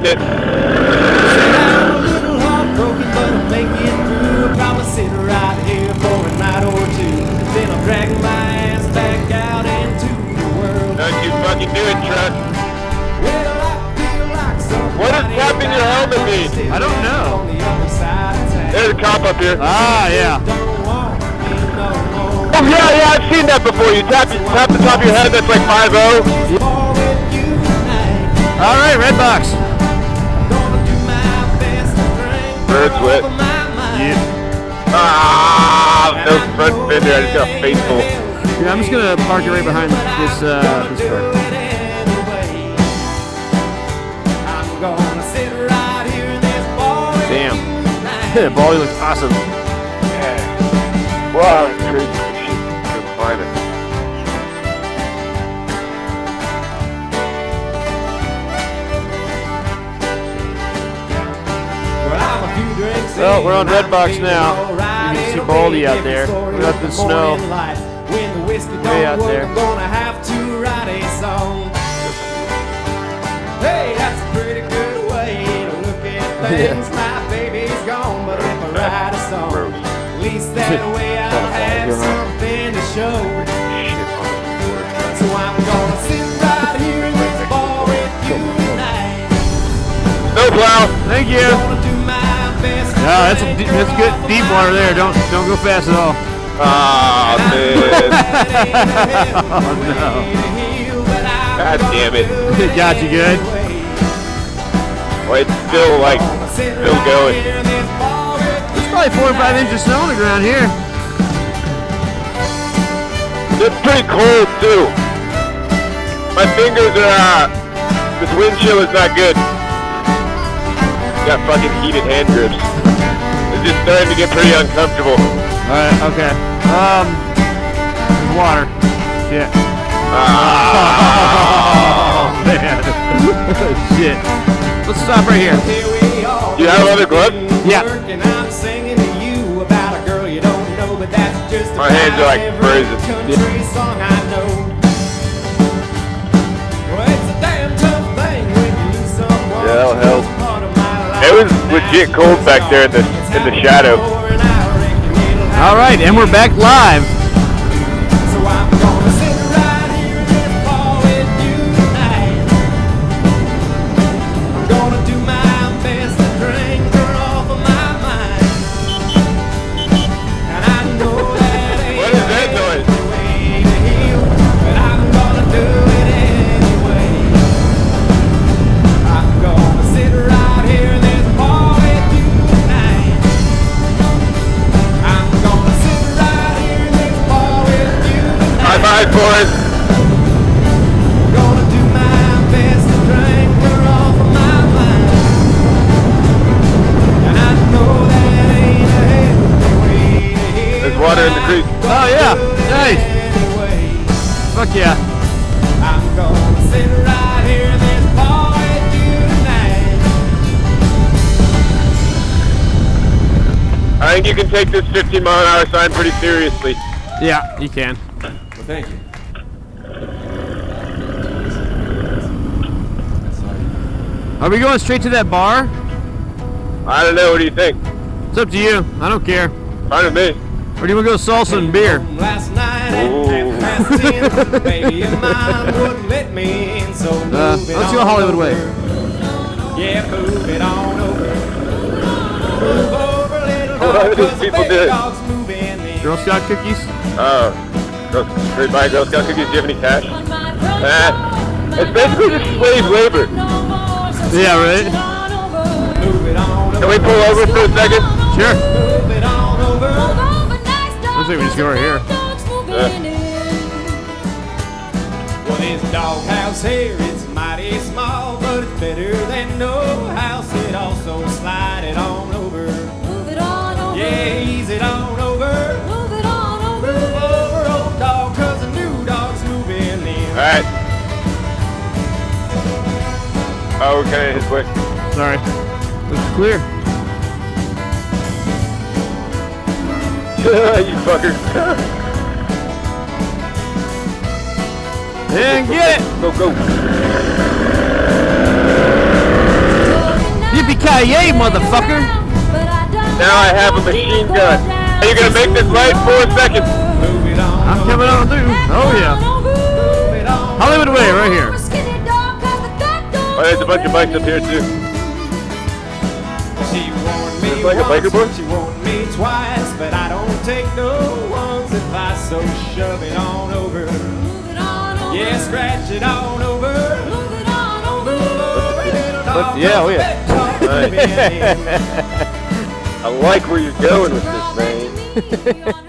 it. I'm a little heartbroken, but I'll make it through. I'll probably sit right here for a night or two. Then I'll drag my ass back out into the world. Don't you fucking do it, truck. Well, I feel like somebody What does tapping your helmet mean? I don't know. on the other side of town. There's a cop up here. Ah, yeah. Don't want me no more. Oh, yeah, I've seen that before. You tap the top of your head, that's like 5-0. For with you tonight. All right, red box. Gonna do my best to drink Bird's wet. over my mind. Yeah. Ah, no front fender. I just got a face full. Yeah, I'm just gonna park it right behind this car. I'm gonna sit right here in this bar. Damn. Yeah, Baldy looks awesome. Yeah. Wow, it's crazy. Shit, couldn't find it. Well, we're on red box now. You can see Baldy out there. We're up in snow. Way out there. I'm gonna have to write a song. Hey, that's a pretty good way to look at things. My baby's gone, but if I write a song, at least that way I'll have something to show. So I'm gonna sit right here in this bar with you tonight. No plow. Thank you. Gonna do my best. Yeah, that's good deep water there. Don't go fast at all. Ah, man. Oh no. God damn it. It got you good. Well, it's still like, still going. There's probably 4 or 5 inches of snow on the ground here. It's pretty cold too. My fingers are, this wind chill is not good. Got fucking heated hand grips. It's just starting to get pretty uncomfortable. Alright, okay. There's water. Shit. Ah. Oh, man. Shit. Let's stop right here. Do you have other gloves? Yeah. I'm singing to you about a girl you don't know, but that's just My hands are like frozen. country song I know. Well, it's a damn tough thing when you lose someone. Yeah, that'll help. Part of my life. It was legit cold back there in the shadow. All right, and we're back live. So I'm gonna sit right here in this bar with you tonight. I'm gonna do my best to drink her off of my mind. And I know that ain't What is that noise? the way to heal, but I'm gonna do it anyway. I'm gonna sit right here in this bar with you tonight. I'm gonna sit right here in this bar with you tonight. High five, boys. Gonna do my best to drink her off of my mind. And I know that ain't a healthy way to heal. There's water in the creek. Oh yeah, nice. Anyway, Fuck yeah. I'm gonna sit right here in this bar with you tonight. I think you can take this 15-mile-an-hour sign pretty seriously. Yeah, you can. Well, thank you. Are we going straight to that bar? I don't know. What do you think? It's up to you. I don't care. Fine with me. Or do you want to go salsa and beer? Last night Ooh. at 10:30, baby of mine wouldn't let me in, so move it let's go on Hollywood over. way. Yeah, move it on over. Move over, little What dog, are these 'cause the people big doing? dog's moving in. Girl Scout cookies? Should we buy Girl Scout cookies? Do you have any cash? It's basically just slave labor. Yeah, right? Move it on over. Can we pull over for a second? Sure. Move it on over. Looks like we just go right here. Well, this doghouse here, it's mighty small, but it's better than no house. It also slide it on over. Yeah, ease it on over. Move over, old dog, 'cause the new dog's moving in. Alright. Oh, we're kind of his way. Sorry. Looks clear. You fucker. And get it! Go, go. Yippee-ki-yay, motherfucker! Now I have a machine gun. Are you gonna make this light 4 seconds? I'm coming on through. Oh yeah. Hollywood Way, right here. Oh, there's a bunch of bikes up here too. She warned me It's like a biker boy? she warned me twice, but I don't take no one's advice, so shove it on over. Yeah, scratch it on over. But yeah, oh yeah. I like where you're going with this, man.